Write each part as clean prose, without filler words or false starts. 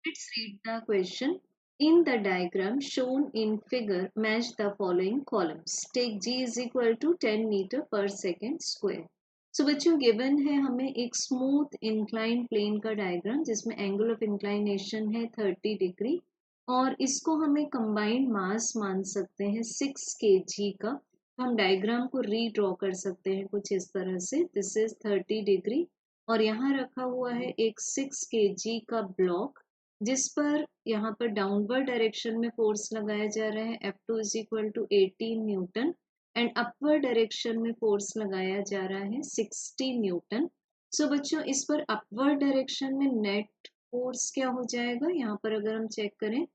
Let's read the question. In the diagram shown in figure, match the following columns. Take G is equal to 10 meter per second square. So बच्चों given है हमें एक smooth incline plane का diagram जिसमें angle of inclination है 30 degree और इसको हमें कंबाइंड मास मान सकते हैं 6 kg का। तो हम डायग्राम को रीड्रॉ कर सकते हैं कुछ इस तरह से। दिस इज 30 डिग्री और यहाँ रखा हुआ है एक 6 kg का ब्लॉक जिस पर यहाँ पर डाउनवर्ड डायरेक्शन में फोर्स लगाया जा रहा है F2 is equal to 18 newton and upward direction में फोर्स लगाया जा रहा है 60 न्यूटन। सो बच्चों इस पर अपवर्ड डायरेक्शन में नेट फोर्स क्या हो जाएगा, यहाँ पर अगर हम चेक करें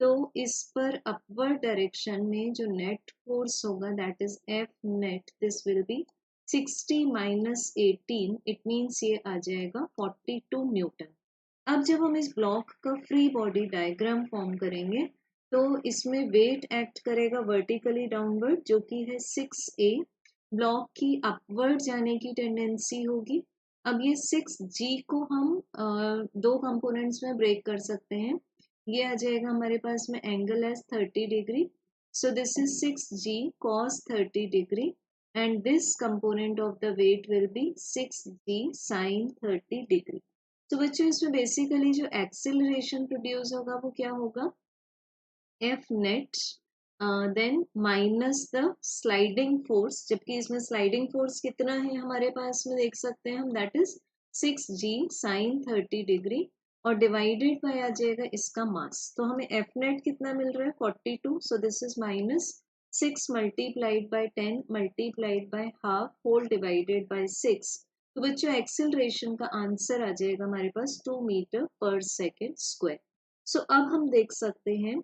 तो इस पर अपवर्ड डायरेक्शन में जो नेट फोर्स होगा that is F net, this will be 60 minus 18, it means ये आ जाएगा 42 न्यूटन। अब जब हम इस ब्लॉक का फ्री बॉडी डायग्राम फॉर्म करेंगे तो इसमें वेट एक्ट करेगा वर्टिकली डाउनवर्ड जो कि है 6a। ब्लॉक की अपवर्ड जाने की टेंडेंसी होगी। अब ये 6g को हम दो कंपोनेंट्स में ब्रेक कर सकते हैं। ये आ जाएगा हमारे पास में angle as 30 degree, so this is 6g cos 30 degree and this component of the weight will be 6g sin 30 degree. तो बच्चों इसमें बेसिकली जो एक्सेलरेशन प्रोड्यूस होगा वो क्या होगा, F net then minus the sliding force, जबकि इसमें स्लाइडिंग फोर्स कितना है हमारे पास में देख सकते हैं हम, that is 6g sin 30 degree और डिवाइडेड बाय आ जाएगा इसका मास। तो हमें एफ नेट कितना मिल रहा है 42, so this is minus 6 multiplied by 10 multiplied by half whole divided by 6। तो बच्चों एक्सेलरेशन का आंसर आ जाएगा हमारे पास 2 metre per second square. So अब हम देख सकते हैं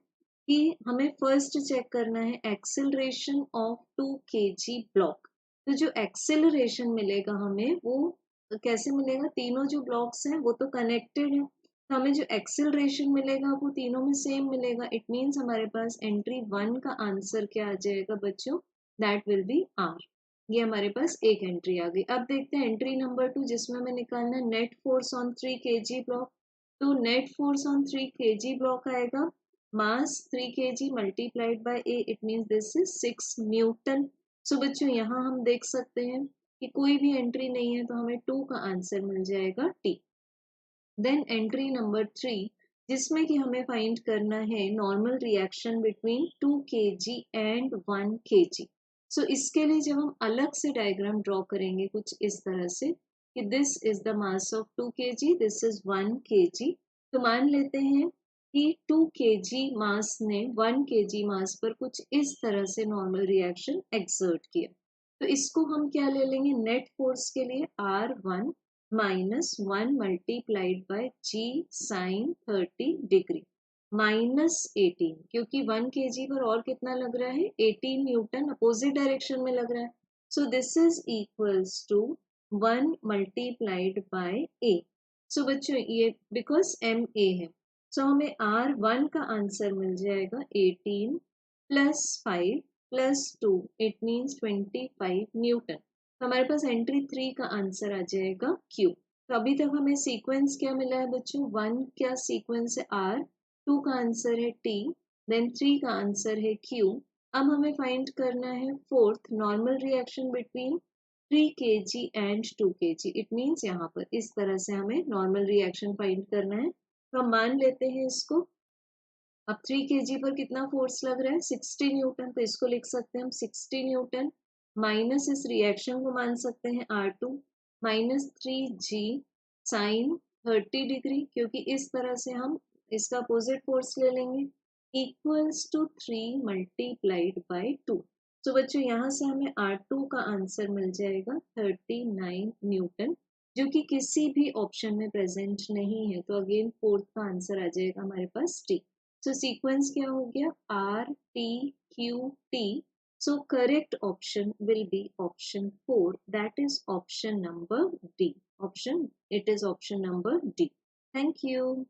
कि हमें फर्स्ट चेक करना है एक्सेलरेशन ऑफ 2 kg ब्लॉक। तो जो एक्सेलरेशन मिलेगा हमें वो कैसे मिलेगा, तीनों जो ब्लॉक्स हैं वो तो कनेक्टेड है तो हमें जो एक्सेलरेशन मिलेगा वो तीनों में सेम मिलेगा। इट मीन्स हमारे पास एंट्री 1 का आंसर क्या आ जाएगा बच्चों, दैट विल बी आर। ये हमारे पास एक एंट्री आ गई। अब देखते हैं एंट्री नंबर 2 जिसमें हमें निकालना है net force on 3 kg block. तो net force on 3 kg block आएगा mass 3 kg multiplied by a, it means this is 6 newton. So बच्चों यहाँ हम देख सकते हैं कि कोई भी एंट्री नहीं है तो हमें 2 का आंसर मिल जाएगा टी। देन एंट्री नंबर 3 जिसमें कि हमें फाइंड करना है normal reaction between 2 kg and 1 kg। सो इसके लिए जब हम अलग से डायग्राम ड्रॉ करेंगे कुछ इस तरह से कि this is the mass of 2 kg, this is 1 kg। तो मान लेते हैं कि 2 kg मास ने 1 kg मास पर कुछ इस तरह से नॉर्मल रिएक्शन एक्सर्ट किया। तो इसको हम क्या ले लेंगे, नेट फोर्स के लिए R1 minus 1 multiplied by G sine 30 degree minus 18, क्योंकि 1 kg पर और कितना लग रहा है 18 न्यूटन अपोजिट डायरेक्शन में लग रहा है। So this is equals to 1 multiplied by a. So बच्चों ये बिकॉज एम ए है सो हमें R1 का आंसर मिल जाएगा 18 plus 5 plus 2, it means 25 Newton. तो हमारे पास एंट्री 3 का आंसर आ जाएगा Q। तो अभी तक हमें सीक्वेंस क्या मिला है बच्चों, 1 क्या सीक्वेंस है R, 2 का आंसर है T, देन 3 का आंसर है Q। अब हमें फाइंड करना है fourth normal reaction between 3 kg and 2 kg। It means यहाँ पर इस तरह से हमें नॉर्मल रिएक्शन फाइंड करना है। तो हम मान लेते हैं इसको। अब 3 kg पर कितना फोर्स लग रहा है 60 न्यूटन, तो इसको लिख सकते हैं हम 60 न्यूटन माइनस इस रिएक्शन को मान सकते हैं R2 minus 3g sign 30 degree, क्योंकि इस तरह से हम इसका अपोजिट फोर्स ले लेंगे इक्वल्स टू 3 मल्टीप्लाइड बाय 2। तो बच्चों यहाँ से हमें R2 का आंसर मिल जाएगा 39 न्यूटन, जो कि किसी भी ऑप्शन में प्रेजेंट नहीं है। तो अगेन फोर्थ का आंसर आ जाएगा हमारे पास टी। सो सीक्वेंस क्या हो गया R T Q T। So correct option will be option 4, that is option number D. It is option number D. Thank you.